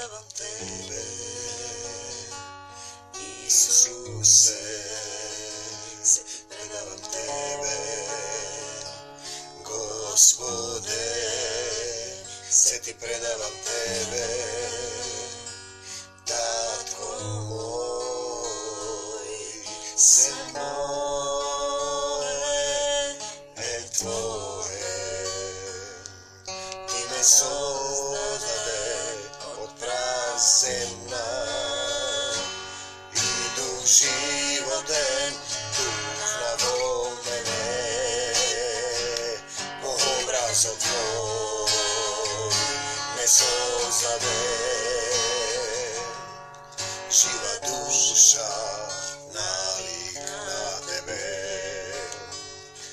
predavam tebe, Isuse, se predavam tebe, Gospode, se ti predavam tebe, Tatko moj, se moje e tvoje, ti me sozdade od prazemna i duh životen duh mene, po obrazu tvoj me sozdade, živa duša nalik na tebe,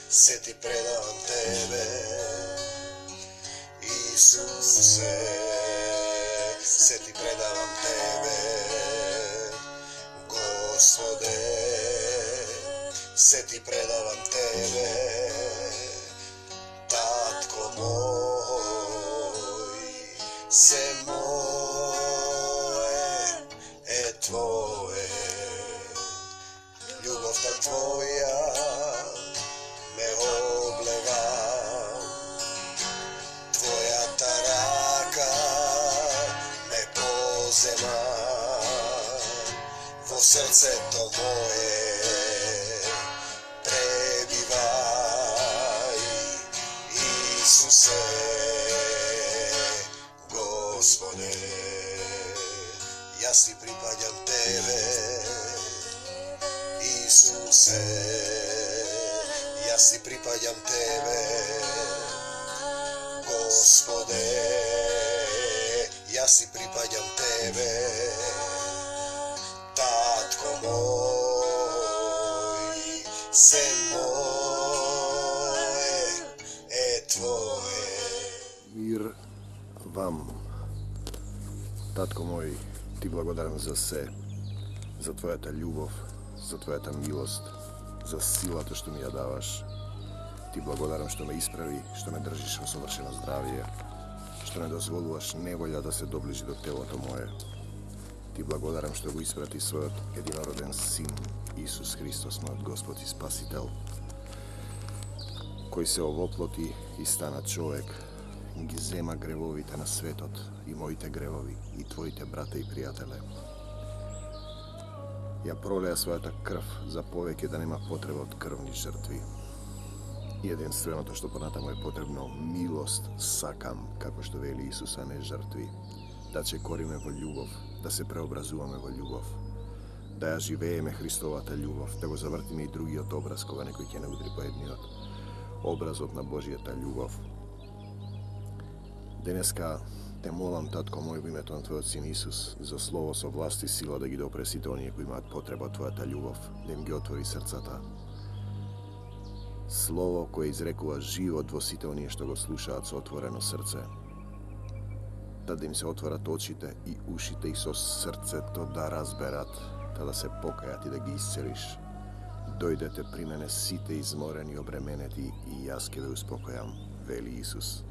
se ti predavam tebe, Isuse, se ti predavam tebe, Gospode, se ti predavam tebe, Tatko moj, se moje e tvoje, ljubov ta tvoja me oblega, tvoja ta raka me pozema, vo srce to moje prebivaj, Isuse, Gospode, ja si pripadam tebe, Isuse, ja si pripadam tebe, Gospode, ja si pripadam tebe, Tatko moj, se moje e tvoje. Mir vam, Tatko moj, ti благодарам за се, за твојата љубов, за твојата милост, за силата што ми ја даваш. Ти благодарам што ме исправи, што ме држиш во совршено здравие, што не дозволуваш неволја да се доближи до телото мое. Ти благодарам што го испрати својот единороден син, Исус Христос, мојот Господ и Спасител, кој се овоплоти и стана човек, ги зема гревовите на светот и моите гревови и твоите брата и пријателе. Ја пролеа својата крв за повеќе да нема потреба од крвни жртви. Единственото што понатаму е потребно, милост сакам, како што вели Исус, а не жртви. Да чекориме во љубов, да се преобразуваме во љубов, да ја живееме Христовата љубов, да го завртиме и другиот образ кога некој ќе не удри по едниот, образот на Божијата љубов. Денеска те молам, Татко мој, во името на Твојот син Исус, за слово со власт и сила да ги допре сите оние кои имаат потреба од Твојата љубов, да им ги отвори срцата. Слово кое изрекува живот во сите оние што го слушаат со отворено срце. Да им се отворат очите и ушите и со срцето да разберат, да се покајат и да ги исцелиш. Дојдете при мене сите изморени и обременети и јас ќе ве успокојам, вели Исус.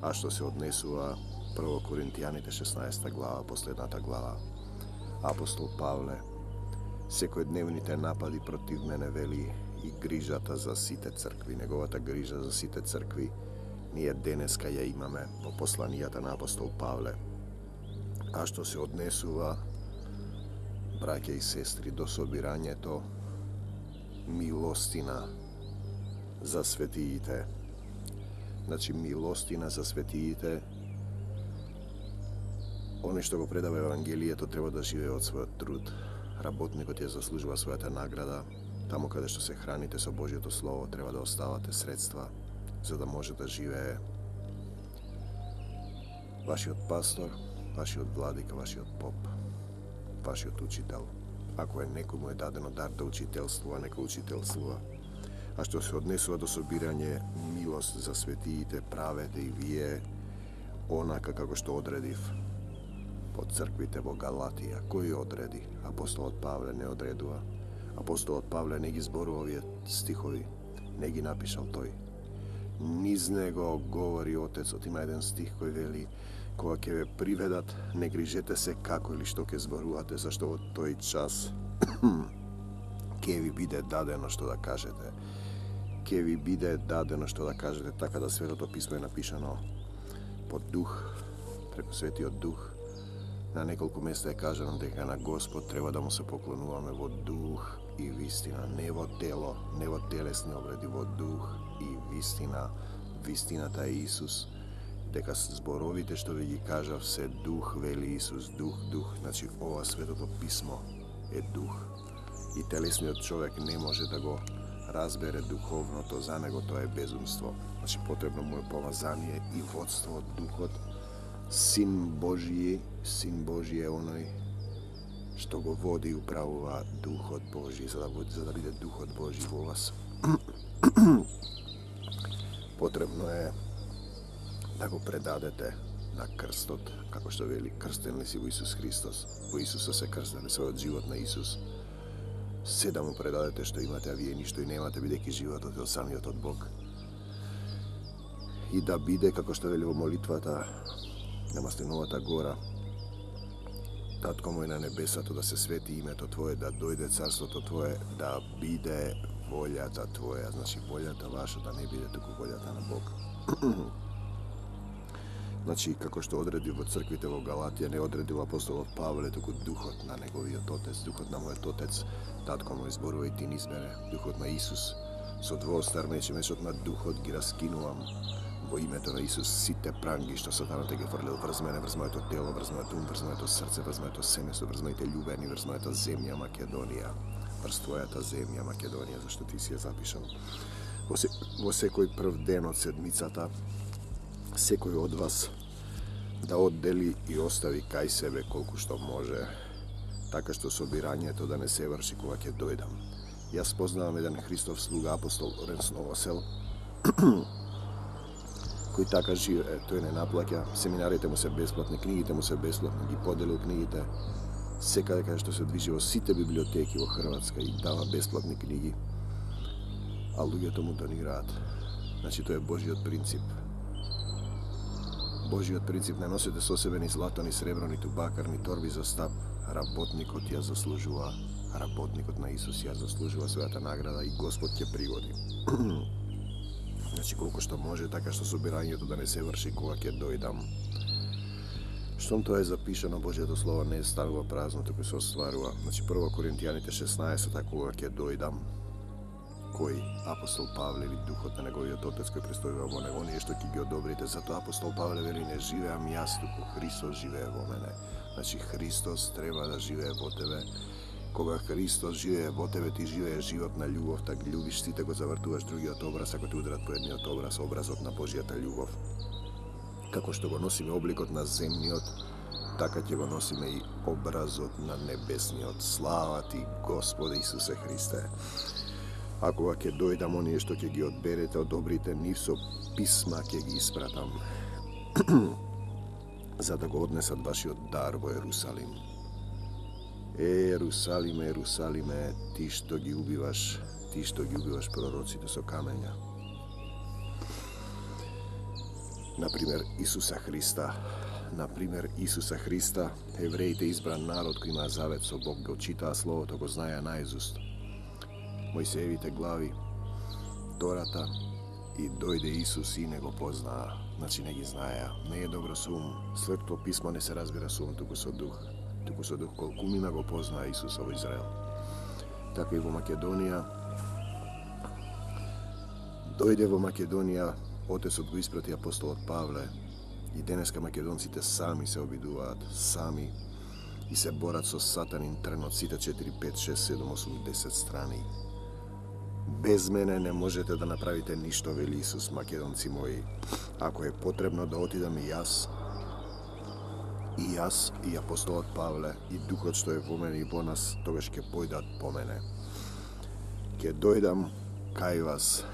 А што се однесува 1 Коринтијаните 16 глава, последната глава, апостол Павле, секојдневните напади против мене, вели, и грижата за сите цркви, неговата грижа за сите цркви, ние денеска ја имаме во посланијата на апостол Павле. А што се однесува, браќа и сестри, до собирањето милостина за светиите. Значи, милостина за светиите, оној што го предава Евангелието треба да живее од својот труд. Работникот ја заслужува својата награда. Таму каде што се храните со Божјото Слово, треба да оставате средства за да може да живее. Вашиот пастор, вашиот владика, вашиот поп, вашиот учител. Ако е некому е дадено дар да учителствува, нека учителствува. А што се однесува до собирање милост за светиите, правете и вие онака како што одредив по црквите во Галатија. Кој одреди? Апостолот Павле не одредува. Апостолот Павле не ги зборува овие стихови, не ги напишал тој. Низ него говори Отецот. Има еден стих кој вели: кога ќе ве приведат, не грижете се како или што ќе зборувате, зашто во тој час ќе ви биде дадено што да кажете. Ќе ви биде дадено што да кажете, така да Светото писмо е напишано под дух, преку Светиот дух. На неколку места е кажано дека на Господ треба да му се поклонуваме во дух и вистина, не во тело, не во телесни обреди, во дух и вистина. Вистината е Исус. Дека зборовите што ви ги кажав се дух, вели Исус, дух, дух. Значи, ова Светото писмо е дух. И телесниот човек не може да го разбере духовното, за него тоа е безумство. Значи, потребно му е помазание и водство од духот. Син Божи е оној што го води и управува Духот Божи, за да биде Духот Божи во вас. Потребно е да го предадете на крстот, како што вели, крстен ли си во Исус Христос, во Исуса се крстен, својот живот на Исус. Се да му предадете што имате, а вие ништо и немате, бидејќи животот е од самиот од Бог. И да биде, како што вели во молитвата на Масленовата гора, Татко мој на небесато, да се свети името Твое, да дојде царството Твое, да биде волјата Твоја. Значи, волјата ваша да не биде туку волјата на Бог. Значи, како што одреди во црквите во Галатија, не одредил апостолот Павле, туку духот на неговиот отец, духот на мојот отец, Татко мој, зборува и ти низбере, духот на Исус. Со двоостар меч, мечот на духот ги раскинувам во името на Исус сите пранги што сатаната ги фрлил врз мене, врз моето тело, врз моето ум, врз моето срце, врз моето семејство, врз моите љубени, врз мојата земја Македонија, врз твојата земја Македонија, зашто ти си ја запишал. Во секој прв ден од седмицата, секој од вас да оддели и остави кај себе колку што може, така што собирањето да не се врши кога ќе дојдам. Јас познавам еден Христов слуга, апостол Оренс Новосел, кој така живее, тој не наплаќа, семинарите му се бесплатни, книгите му се бесплатни, ги поделил книгите секаде каде што се движи во сите библиотеки во Хрватска и дава бесплатни книги, а луѓето му донираат. Значи, тоа е Божиот принцип. Божиот принцип: не носите со себе ни злато, ни сребро, ни тубакар, ни торби за стап. Работникот ја заслужува, работникот на Исус ја заслужува својата награда и Господ ќе пригоди. Значи, колку што може, така што собирањето да не се врши кога ќе дојдам. Штом тоа е запишано, Божјото Слово не станува празно, туку се остварува. Значи, 1 Коринтијаните 16, кога ќе дојдам, кој? Апостол Павле или Духот на неговиот Отец кој престојува во него, оние што ќе ги одобрите. Затоа апостол Павле вели: не живеам јас, туку Христос живее во мене. Значи, Христос треба да живее во тебе. Кога Христос живее во тебе, ти живееш живот на љубов, така љубиш сите, го завртуваш другиот образ, ако те ударат по едниот образ, образот на Божјата љубов. Како што го носиме обликот на земниот, така ќе го носиме и образот на небесниот. Слава ти, Господе Исусе Христе! А кога ќе дојдам, оние што ќе ги одберете, одобрите, нив со писма ќе ги испратам, за да го однесат вашиот дар во Ерусалим. Ерусалиме, Ерусалиме, ти што ги убиваш пророците со камења. Например, Исуса Христа, евреите, избран народ кој има завет со Бог, го читаа Словото, го знаеа наизуст. Мојсеевите глави, Тората, и дојде Исус и не го познаа, значи не ги знаеа. Не е добро со ум, Светото писмо не се разбира со ум, туку со дух. Туку со дух, колку мина го познаа Исус во Израел. Така и во Македонија. Дојде во Македонија, Отецот го испрати апостолот Павле, и денеска македонците сами се обидуваат, сами, и се борат со сатанин трен од сите 4, 5, 6, 7, 8, 10 страни. Без мене не можете да направите ништо, вели Исус, македонци мои. Ако е потребно да отидам и јас, и апостолот Павле, и Духот што е во мене и во нас, тогаш ќе појдат по мене. Ќе дојдам кај вас,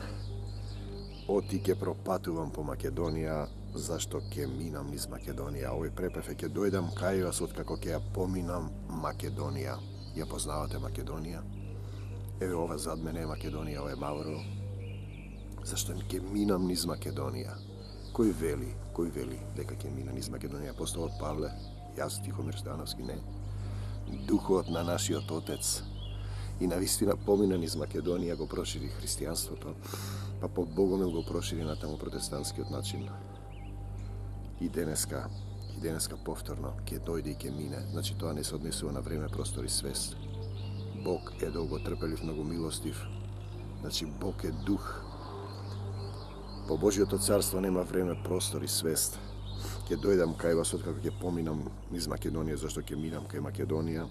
оти ќе пропатувам по Македонија, зашто ќе минам низ Македонија. Овој препев е: ќе дојдам кај вас, откако ќе ја поминам Македонија. Ја познавате Македонија? Еве, ова зад мене е Македонија, ова е Маврово. Зашто ќе минам низ Македонија. Кој вели дека ќе мине низ Македонија? Апостолот Павле, јас Тихомир Становски, не. Духот на нашиот Отец и навистина помина низ Македонија, го прошири христијанството, па по Богомил го прошири на таму протестантскиот начин. И денеска повторно ќе дојде и ќе мине. Значи тоа не се однесува на време, простор и свест. Бог е долготрпелив, многу милостив. Значи Бог е дух. По Божиото царство нема време, простор и свест. Ќе дојдам кај вас откако ќе поминам низ Македонија, зашто ќе минам кај Македонија,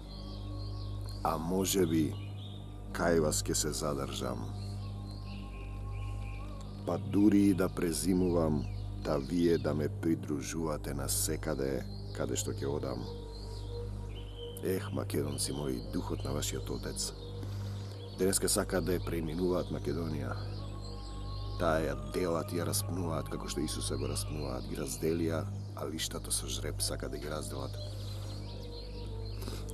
а може би кај вас ќе се задржам. Па дури и да презимувам, да вие да ме придружувате на секаде каде што ќе одам. Ех, македонци мои, духот на вашиот Отец. Денеска сакаат да ја преименуваат Македонија. Таа ја делат и ја распнуваат како што Исуса го распнуваат. Ги разделија, а лиштата со жреб сака да ги разделат.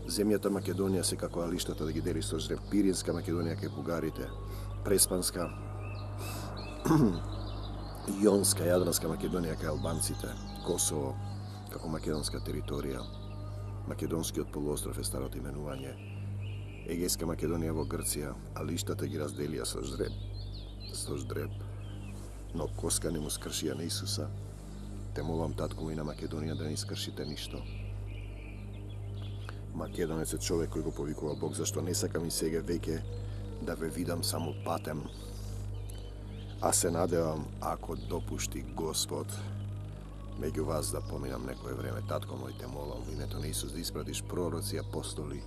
Земјата Македонија се како алиштата да ги дели со жреб. Пиринска Македонија кај бугарите, Преспанска, Јонска, Јадранска Македонија кај албанците, Косово како македонска територија, Македонскиот полуостров е старото именување, Егејска Македонија во Грција, а лиштата ги разделија со жреб. Но коска не му скршија на Исуса. Те молам, татко мој, на Македонија да не скршите ништо. Македонец е човек кој го повикува Бог, зашто не сакам и сега веќе да ве видам само патем. А се надевам, ако допушти Господ, меѓу вас да поминам некое време. Татко мој, те молам, во името на Исус да испратиш пророци, апостоли,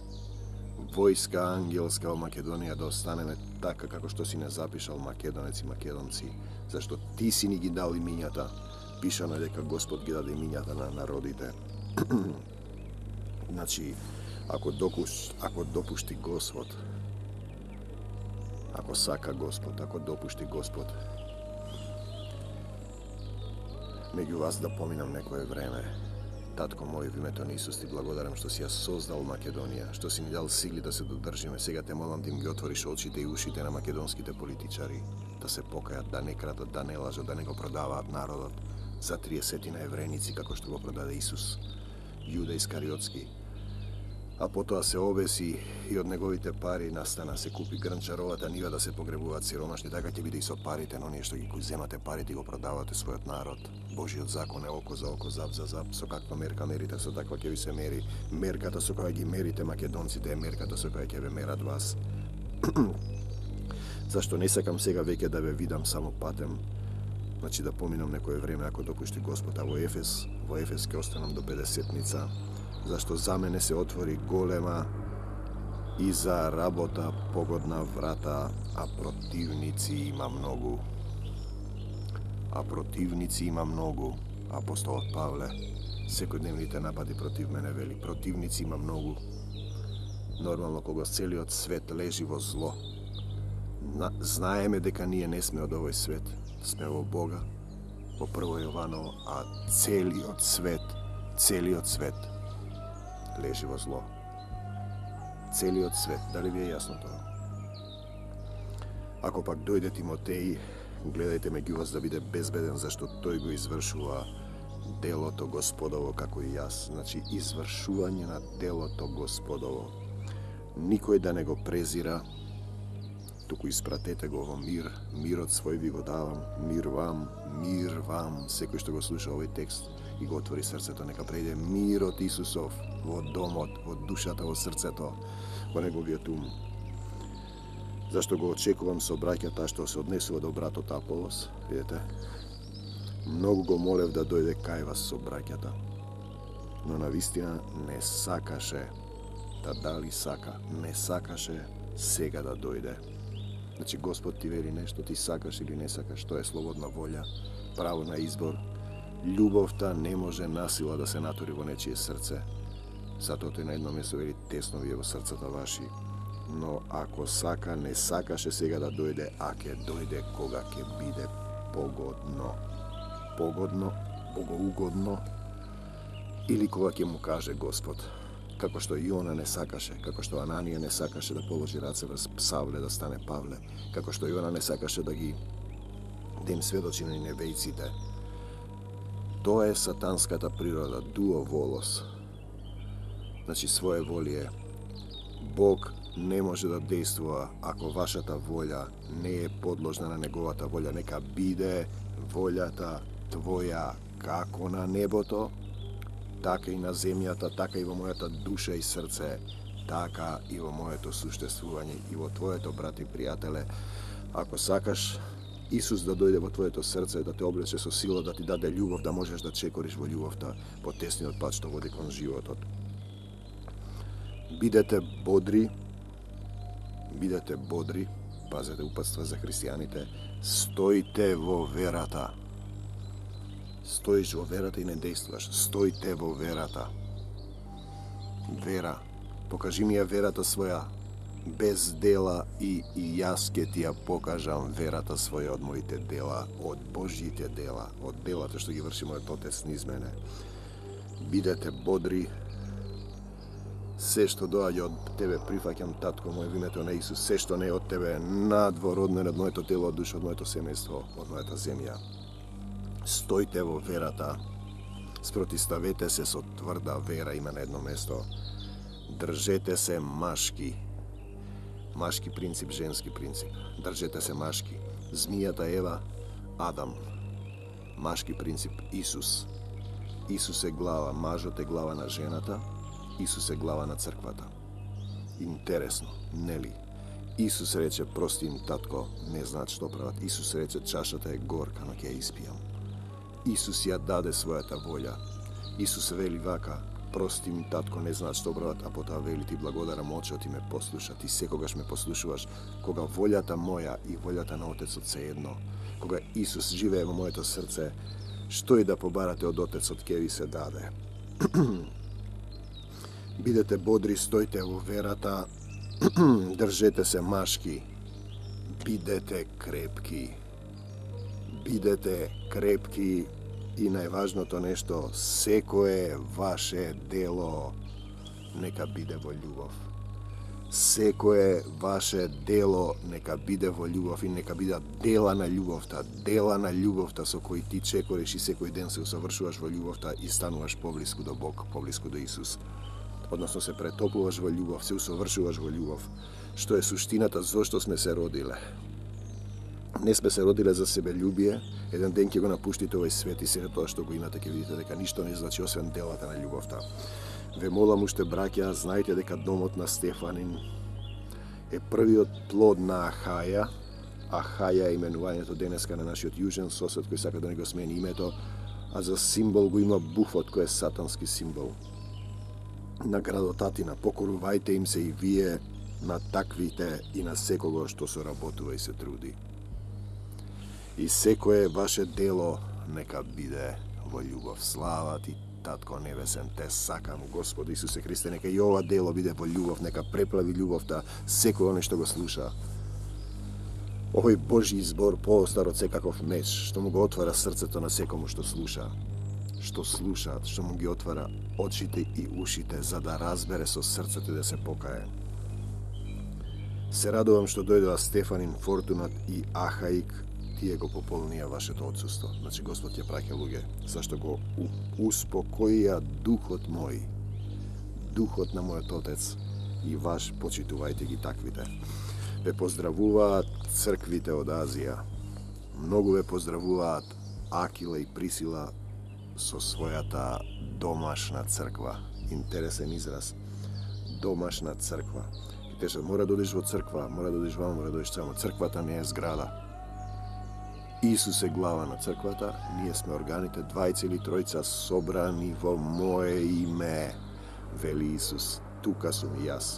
војска ангелска во Македонија, да останеме така како што си не запишал македонеци и македонци, зашто ти си ни ги дал имињата. Пишано е дека Господ ги даде имињата на народите. Значи, ако допушти Господ, ако сака Господ, ако допушти Господ, меѓу вас да поминам некое време. Татко мој, во името на Исус ти благодарам што си ја создал Македонија, што си ни дал сили да се додржиме. Сега те молам да им ги отвориш очите и ушите на македонските политичари, да се покајат, да не крадат, да не лажат, да не го продаваат народот за 30 на еврејници, како што го продаде Исус, Јуда Искариотски. А потоа се обеси и од неговите пари настана се купи грнчаровата нива да се погребуваат сиромашни, така ќе биде и со парите, но ние што ги земате парите и го продавате својот народ. Божиот закон е око за око, зап за зап, со каква мерка мерите, со таква ќе ви се мери. Мерката со која ги мерите македонците е мерката со која ќе ве мерат вас. Зашто не сакам сега веќе да ве видам само патем, значи да поминам некое време ако допушти Господ, а во Ефес ќе останам до 50-ница, зашто за мене се отвори голема и за работа погодна врата, а противници има многу. Апостолот Павле, секојдневните напади против мене вели, противници има многу. Нормално кога целиот свет лежи во зло, знаеме дека ние не сме од овој свет, сме во Бога, во Прво Јованово, а целиот свет лежи во зло. Целиот свет, дали ви е јасно тоа? Ако пак дојде Тимотеј, гледајте меѓу вас да биде безбеден, зашто тој го извршува делото Господово како и јас. Значи, извршување на делото Господово. Никој да не го презира, туку испратете го во мир, мирот свој ви го давам, мир вам, секој што го слуша овој текст и го отвори срцето, нека прејде мирот Исусов во домот, во душата, во срцето, во неговиот ум. Зашто го очекувам со браќата што се однесува до братот Аполос, видите? Многу го молев да дојде кај вас со браќата, но навистина не сакаше, дали сака, не сакаше сега да дојде. Значи Господ ти вели нешто, ти сакаш или не сакаш, тоа е слободна волја, право на избор. Љубовта не може насила да се натури во нечие срце. Затоа тој на едно место вели, тесно ви е во срцата ваши. Но ако сака, не сакаше сега да дојде, а ќе дојде кога ќе биде погодно, богоугодно, или кога ќе му каже Господ. Како што Јона не сакаше, како што Ананија не сакаше да положи раце врз Савле да стане Павле, како што Јона не сакаше да им сведочи на ниневејците, Тоа е сатанската природа, дуо волос. Значи, своје волие. Бог не може да действува ако вашата волја не е подложна на неговата волја. Нека биде волјата твоја како на небото, така и на земјата, така и во мојата душа и срце, така и во моето суштествување и во твоето, брат и пријателе. Ако сакаш Исус да дојде во твоето срце, да те облече со сила, да ти даде љубов, да можеш да чекориш во љубовта по тесниот пат што води кон животот. Бидете бодри, пазете упатства за христијаните, стоите во верата. Стоиш во верата и не действуваш. Стоите во верата. Вера. Покажи ми ја верата своја без дела и јас ќе ти ја покажам верата своја од моите дела, од Божјите дела, од делата што ги врши мојот Отец низ мене. Бидете бодри. Се што доаѓа од тебе прифаќам, татко мој, во името на Исус. Се што не е од тебе, надвор од мене, од моето тело, од душа, од моето семејство, од мојата земја. Стојте во верата. Спротиставете се со тврда вера, има на едно место. Држете се машки. Машки принцип, женски принцип. Држете се машки. Змијата Ева, Адам. Машки принцип, Исус. Исус е глава, мажот е глава на жената, Исус е глава на црквата. Интересно, нели? Исус рече, прости им, татко, не знаат што прават. Исус рече, чашата е горка, но ќе ја испијам. Исус ја даде својата волја. Исус вели вака, прости ми, татко, не знаат што прават, а потоа вели, ти благодарам, Оче, ти ме послуша, ти секогаш ме послушуваш, кога волјата моја и волјата на Отецот се едно. Кога Исус живее во моето срце, што и да побарате од Отецот ќе ви се даде. Бидете бодри, стојте во верата, држете се машки, бидете крепки. Бидете крепки и најважното нешто, секое ваше дело нека биде во љубов. Секое ваше дело нека биде во љубов и нека бидат дела на љубовта со кои ти чекориш и секој ден се усавршуваш во љубовта и стануваш поблиску до Бог, поблиску до Исус. Односно се претоплуваш во љубов, се усовршуваш во љубов, што е суштината зошто сме се родиле. Не сме се родиле за себељубие, еден ден ќе го напуштите овој свет и сега тоа што го имате ќе видите дека ништо не значи освен делата на љубовта. Ве молам уште, браќа, знајте дека домот на Стефанин е првиот плод на Ахаја. Ахаја е именувањето денеска на нашиот јужен сосед кој сака да не го смени името, а за символ го има буфот кој е сатански символ. На градот Атина, покорувајте им се и вие на таквите и на секого што се работува и се труди. И секое ваше дело нека биде во љубов. Слава ти, Татко Небесен, те сакам, Господи Исусе Христе, нека и ова дело биде во љубов, нека преплави ljubовта секој оној што го слуша. Овој Божји збор поостар од секаков меч, што му го отвара срцето на секому што слуша, што му ги отвара очите и ушите, за да разбере со срцето и да се покае. Се радувам што дојдоа Стефанин, Фортунат и Ахаик, тие го пополнија вашето отсуство. Значи Господ ќе праќа луѓе, зашто го успокоија духот мој, духот на мојот Отец и ваш, почитувајте ги таквите. Ве поздравуваат црквите од Азија. Многу ве поздравуваат Акила и Присила со својата домашна црква. Интересен израз. Домашна црква. И кажат, мора да одиш во црква, мора да одиш вамо, мора да одиш само. Црквата не е зграда. Исус е глава на црквата, ние сме органите, двајца или тројца собрани во мое име, вели Исус. Тука сум и јас.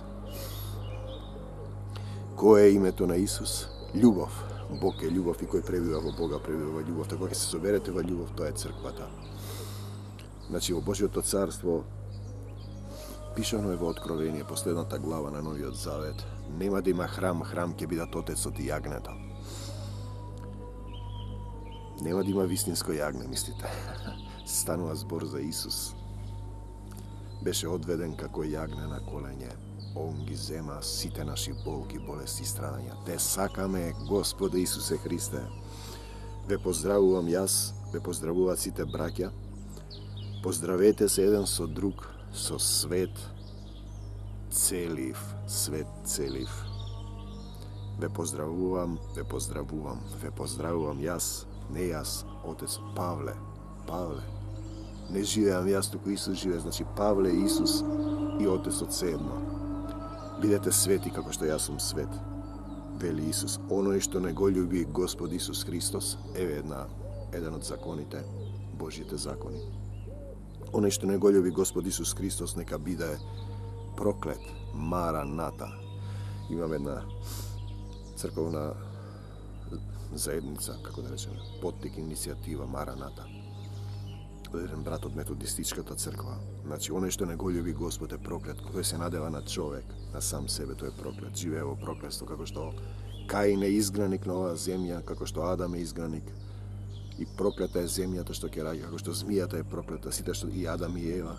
Кој е името на Исус? Љубов. Бог е љубов и кој пребива во Бога пребива во љубов. Така ќе се соберете во љубов, тоа е црквата. Значи, во Божјото царство, пишано е во Откровение, последната глава на Новиот Завет, нема да има храм, храм ќе бидат Отецот и јагнето. Нема да има вистинско јагне, мислите. Станува збор за Исус. Беше одведен како јагне на колење. Он ги зема сите наши болки, болести и страдања. Те сакаме, Господе Исусе Христе. Ве поздравувам јас, ве поздравуваат сите браќа Pozdravete se jedan so drug, so svet celiv. Ve pozdravujem jaz, ne jaz, Otec Pavle. Ne živim jaz, tuko Isus žive, znači Pavle, Isus i Otec od sedmo. Budete sveti kako što ja sam svet, veli Isus. Ono je što ne goljubi Gospod Isus Hristos, jedan od zakonite, Božjite zakoni. Ono je što ne goljubi Gospod Isus Hristos, neka bide proklet, Maranata. Imam jedna crkovna zajednica, kako da rečem, potnik inicijativa Maranata. Jedan brat od metodističkata crkva. Znači, ono što ne goljubi Gospod je proklet, koji se nadeva na čovjek, na sam sebe, to je proklet. Žive ovo prokletstvo, kako što Kain je izgranik na ova zemlja, kako što Adam je izgranik. I prokleta je zemlja, to što ke radi, kako što zmijata je prokleta, sita što i Adam i Eva,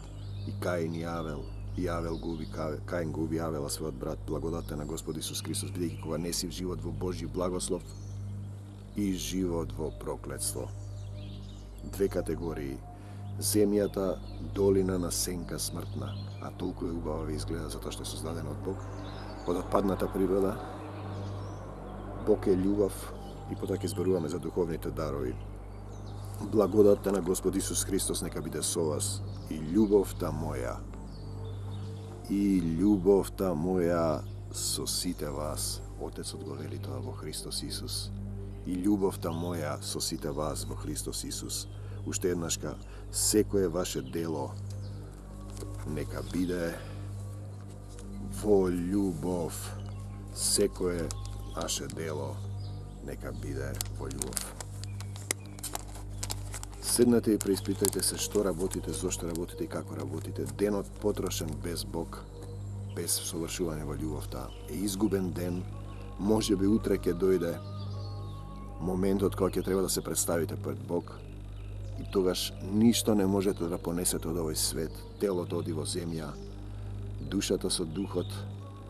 i Kain i Avel. I Avel gubi, Kain gubi Avela, svoj brat, blagodate na Gospod Isus Hristos, bideki kova nesi život vo Božji blagoslov i život vo prokletstvo. Dve kategoriji. Zemljata, dolina na senka smrtna, a toliko je ubava izgleda zato što je sozdadena od Bog, od odpadната priroda. Bog je ljubav i potak izboruvаме za duhovните darovi. Blagodate na Gospod Isus Hristos neka bide so vas i ljubovta moja so site vas, Otec odgoveli to vo Hristos Isus. I ljubovta moja so site vas vo Hristos Isus. Уште еднашка, секое ваше дело нека биде во љубов. Секое ваше дело нека биде во љубов. Седнете и преиспитајте се што работите, зошто работите и како работите. Денот потрошен без Бог, без совршување во љубовта е изгубен ден. Може би утре ќе дојде моментот кога ќе треба да се представите пред Бог. И тогаш ништо не можете да понесете од овој свет. Телото оди во земја, душата со духот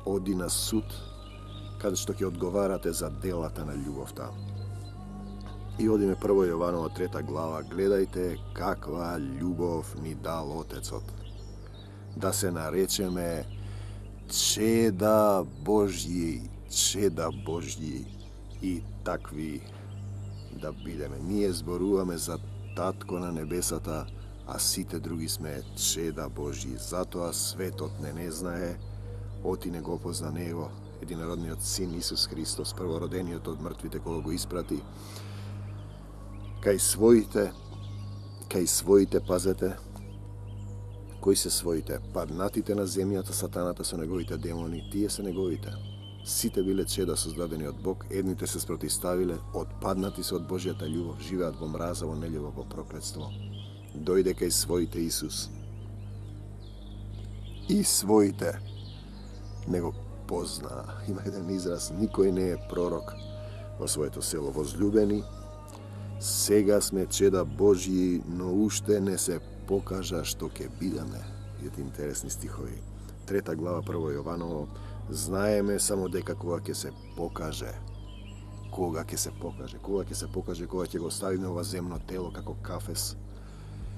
оди на суд, каде што ќе одговарате за делата на љубовта. И одиме 1 Јованово 3 глава. Гледајте каква љубов ни дал Отецот. Да се наречеме чеда Божји и такви да бидеме. Ние зборуваме за Татко на небесата, а сите други сме чеда Божји. Затоа светот не знае, оти не го позна Него, единородниот Син Исус Христос, првородениот од мртвите, кога го испрати. Кај своите, пазете, кои се своите? Паднатите на земјата, сатаната со неговите демони, тие се неговите. Сите биле чеда создадени од Бог, едните се спротиставиле, отпаднати се од Божјата љубов, живеат во мраза, во нељубов, во проклетство. Дојде кај своите Исус. И своите не го познаа. Има еден израз, никој не е пророк во своето село. Возлюбени, сега сме чеда Божји, но уште не се покажа што ќе бидеме. Видите интересни стихови. 3 глава 1 Јованово. Знаеме само дека кога ќе се покаже, кога ќе го оставиме ова земно тело како кафес,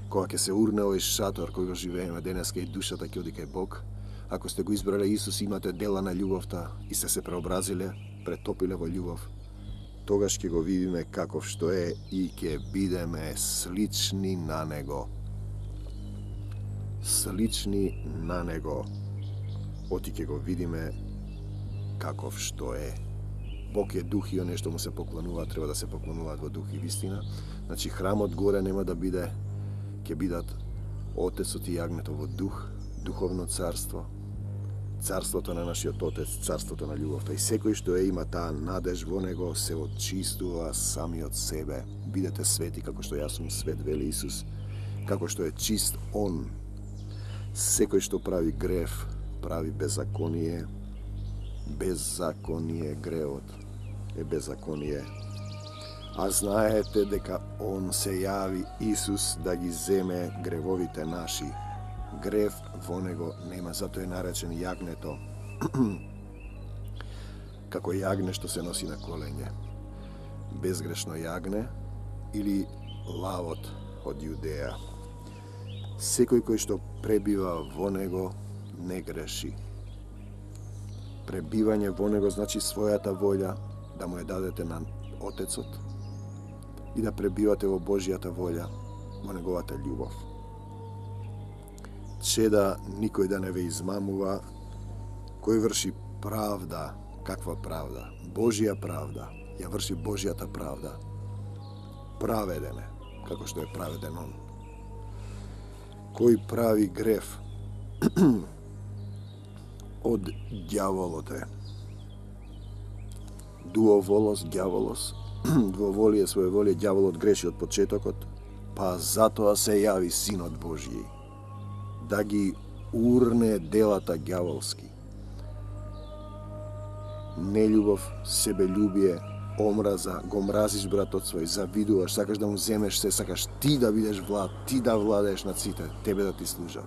кога ќе се урне овој шатор кој го живееме денеска и душата ќе оди кај Бог. Ако сте го избрале Исус, имате дела на љубовта и сте се преобразиле, претопиле во љубов, тогаш ќе го видиме каков што е и ќе бидеме слични на Него. Слични на Него. Оти ќе го видиме каков што е. Бог е дух и оние што му се поклонуваат треба да се поклонуваат во дух и вистина. Значи храмот горе нема да биде, ќе бидат Отецот и јагнето во дух, духовно царство, царството на нашиот Отец, царството на љубовта. И секој што има таа надеж во Него се очистува самиот себе. Бидете свети како што јас сум свет, вели Исус, како што е чист Он. Секој што прави грев, прави беззаконие. Беззаконие, греот е беззаконие. А знаете дека Он се јави, Исус, да ги земе гревовите наши. Грев во Него нема, зато е наречен јагнето. Како јагне што се носи на коленје. Безгрешно јагне или лавот од Јудеја. Секој кој што пребива во него не греши. Пребивање во него значи својата волја да му ја дадете на Отецот и да пребивате во Божјата волја, во неговата љубов. Чеда, никој да не ве измамува, кој врши правда. Каква правда? Божја правда. Ја врши Божјата правда. Праведен е, како што е праведен он. Кој прави греф од ѓаволот е. Дуоволос, ѓаволос, двоволие, своеволие, ѓаволот греши од почетокот, па затоа се јави Синот Божји, да ги урне делата ѓаволски. Нељубов, себељубие, омраза, го мразиш братот свој, завидуваш, сакаш да му земеш се, сакаш ти да бидеш влад, ти да владееш над сите, тебе да ти служат.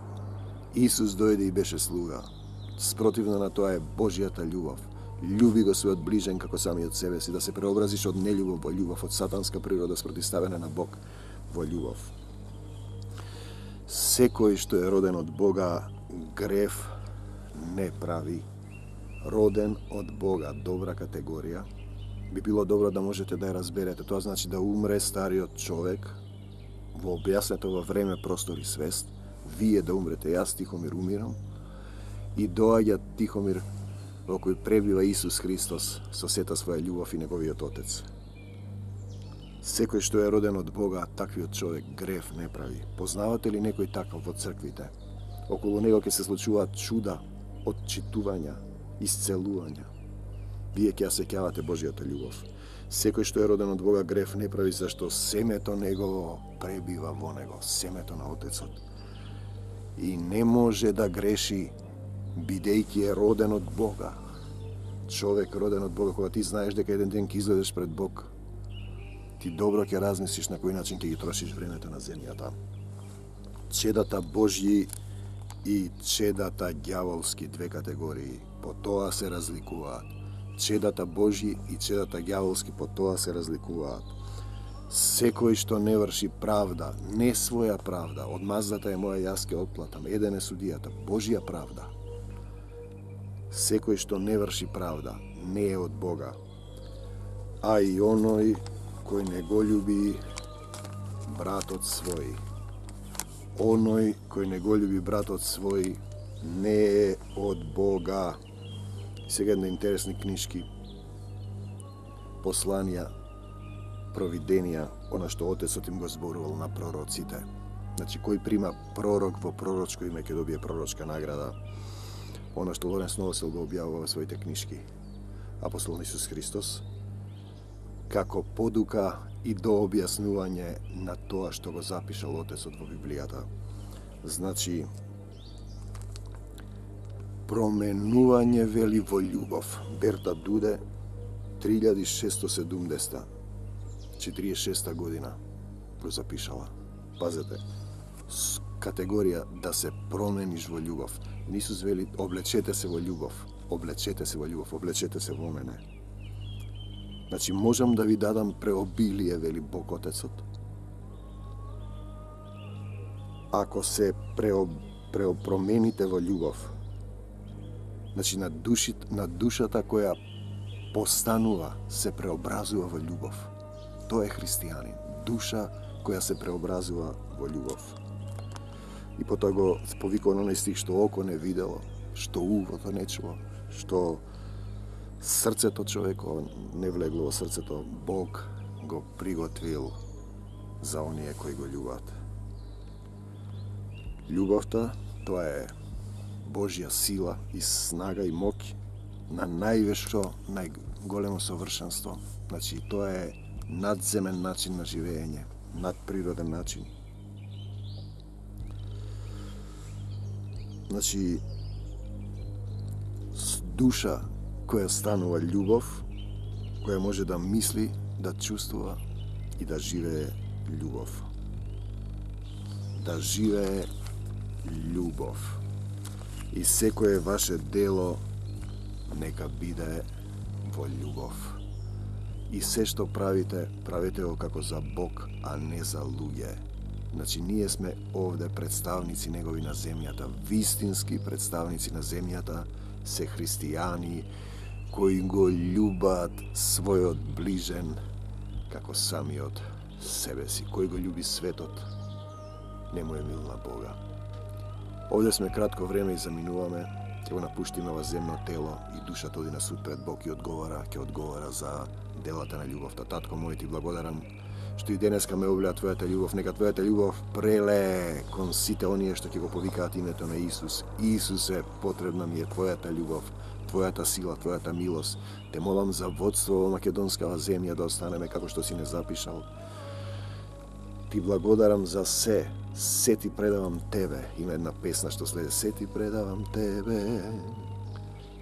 Исус дојде и беше слуга. Спротивно на тоа е Божјата љубов. Љуби го својот ближен како самиот себе си, да се преобразиш од нељубов во љубов, од сатанска природа спротивставена на Бог во љубов. Секој што е роден од Бога, греф не прави. Роден од Бога, добра категорија. Би било добро да можете да ја разберете. Тоа значи да умре стариот човек во објаснето во време, простор и свест. Вие да умрете, јас Тихомир умирам. И доаѓа Тихомир во кој пребива Исус Христос со сета своја љубов и неговиот Отец. Секој што е роден од Бога, таквиот човек греф не прави. Познавате ли некој таков во црквите? Околу него ќе се случуваат чуда, отчитувања, исцелувања. Вие ќе ја сеќавате Божјата љубов. Секој што е роден од Бога греф не прави, зашто семето негово пребива во него, семето на Отецот. И не може да греши, бидејќи е роден од Бога. Човек роден од Бога, кога ти знаеш дека еден ден ќе излезеш пред Бог, ти добро ќе размислиш на кој начин ќе ги трошиш времето на земјата. Чедата Божји и чедата ѓаволски, две категории, по тоа се разликуваат. Чедата Божји и чедата ѓаволски, по тоа се разликуваат. Секој што не врши правда, не своја правда, одмаздата е моја, јас ќе отплатам, еден е судијата, Божја правда. Секој што не врши правда, не е од Бога. А и оној кој не го љуби братот свој. Оној кој не го љуби братот свој не е од Бога. Сега една интересни книжки, посланија, провиденија, она што Отецот им го зборувал на пророците. Значи, кој прима пророк во пророчко име ќе добие пророчка награда. Она што Лоренс Новосел го објавува во своите книжки. Апостол Исус Христос, како подука и до објаснување на тоа што го запишал Отецот во Библијата. Значи, променување вели во љубов. Берта Дуде, 3670, 46 година го запишала. Пазете, категорија да се промениш во љубов. Исус вели, облечете се во љубов, облечете се во ljubов, облечете се во мене. Значи, можам да ви дадам преобилие, вели Бог Отецот. Ако се промените во љубов, значи на душата која постанува, се преобразува во љубов. Тоа е христијанин. Душа која се преобразува во љубов. И потоа го повикува оној стих што око не видело, што ухото не чуло, што срцето човеко не влегло во срцето, Бог го приготвил за оние кои го љубат. Љубовта, тоа е Божја сила и снага и моќ на највешто, најголемо совршенство. Значи, тоа е надземен начин на живење, надприроден начин. Значи, душа која станува љубов, која може да мисли, да чувствува и да живее љубов. Да живее љубов. И секое ваше дело нека биде во љубов. И се што правите, правете го како за Бог, а не за луѓе. Значи, ние сме овде представници негови на земјата, вистински представници на земјата, се христијани кои го љубат својот ближен како самиот себе си, кој го љуби светот, не му е мил на Бога. Овде сме кратко време и заминуваме, ќе го напуштиме ова земно тело и душата оди на суд пред Бог и ќе одговара за делата на љубовта. Татко мој, ти благодарам што и денеска ме облеа твојата љубов, нека твојата љубов преле кон сите оние што ќе го повикаат името на Исус. Исусе, потребна ми е твојата љубов, твојата сила, твојата милост. Те молам за водство во македонскава земја да останеме како што си не запишал. Ти благодарам за се ти предавам тебе. Има една песна што следе: се ти предавам тебе,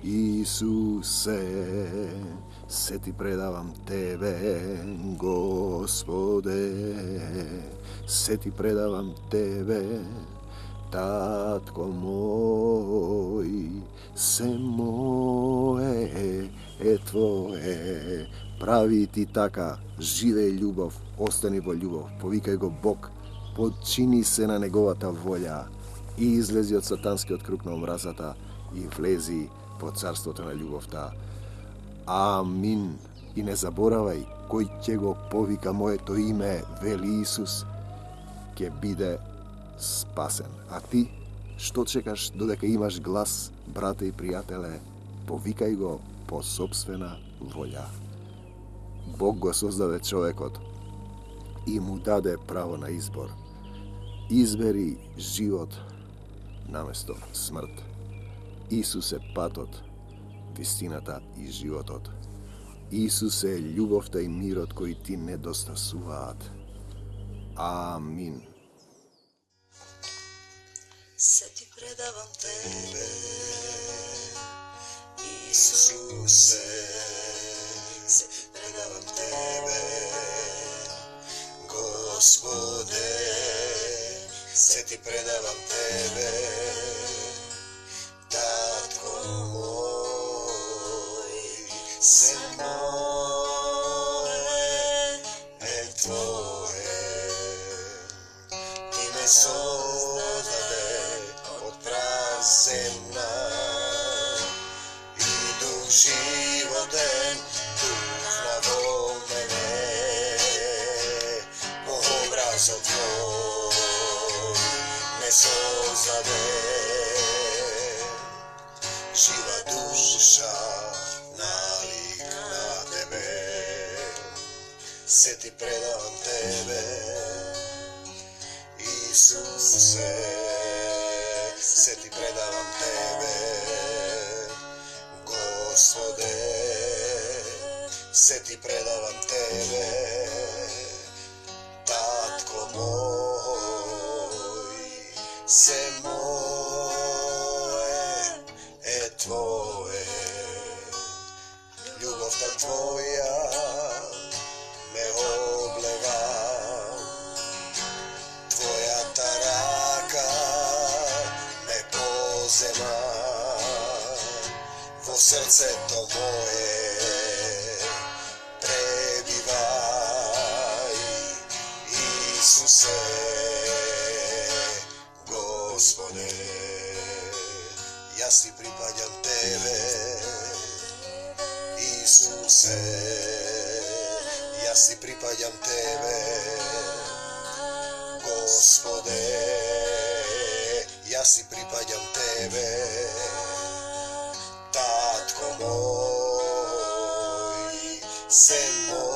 Исусе, се ти предавам тебе, Господе, се ти предавам тебе, Татко мој, се мое е твое. Прави ти така, живеј љубов, остани во љубов, повикај го Бог, подчини се на неговата волја и излези од сатанскиот круг на омразата и влези во царството на љубовта. Амин. И не заборавај, кој ќе го повика моето име, вели Исус, ќе биде спасен. А ти, што чекаш додека имаш глас, брате и пријателе, повикај го по собствена волја. Бог го создаде човекот и му даде право на избор. Избери живот наместо смрт. Исус е патот, вистината и животот. Исус е љубовта и мирот кои ти недостасуваат. Амин. Се ти предавам тебе, Исусе, се ти предавам тебе, Господе, се ти предавам тебе, Татко мој, се мое е твое. Ти ме создаде од прав земна и дух животен духна во мене, по образот твој ме создаде. Жива душа налик на тебе, се ти предавам тебе, Исусе, се ти предавам тебе, Господе, се ти предавам тебе, Татко мој, се мое е твое. Љубовта твоја ме облега, твојата рака ме позема, во срцето мое пребивај, Исусе, Господе. Јас ти припаѓам тебе, Исусе, јас ти припаѓам тебе, Господе, јас ти припаѓам тебе, Татко мој, се мој.